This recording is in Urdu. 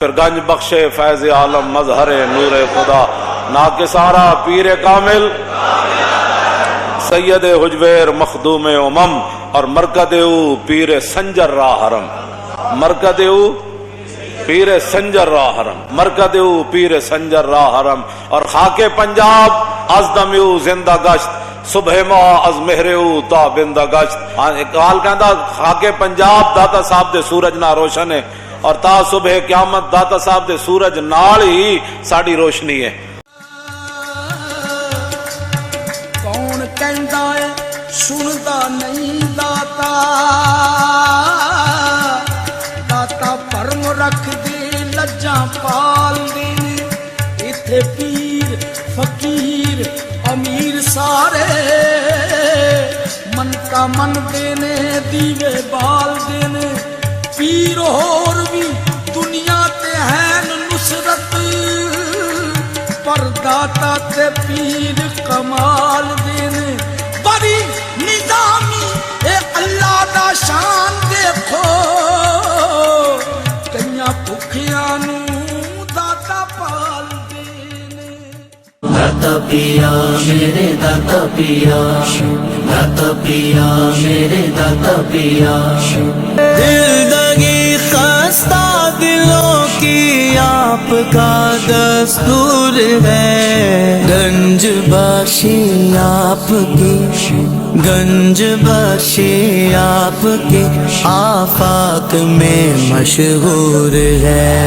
پھر گنج بخشے فیض عالم مظہر نور خدا ناکسارا پیر کامل سید حجویر مخدوم امم اور مرکد او پیر سنجر را حرم مرکد او پیر سنجر را حرم مرکد او پیر سنجر را حرم اور خاک پنجاب از دم او زندہ گشت صبح ماہ از مہر او تا بندہ گشت اقبال کہندا خاک پنجاب داتا صاحب دے سورج نہ روشن ہے اور تا صبح قیامت داتا صاحب دے سورج نال ہی ساڑی روشنی ہے. کون کہندا ہے سندا نہیں داتا داتا پرم رکھ دے لجاں پال دے ایتھے پیر فقیر امیر سارے من کا من دینے دیوے بال دینے پیر اور بھی دنیا تے ہیں نصرت پر داتا تے پیر کمال دینے بڑی نظامی اے اللہ دا شان دیکھو کنیا بھکھیاں نو داتا پال دینے. داتا پیا میرے داتا پیا داتا پیا میرے داتا پیا دلدگی خستہ دلوں کی آپ کا دستور ہے گنج باشی آپ کی گنج باشی آپ کے آفاق میں مشہور ہے.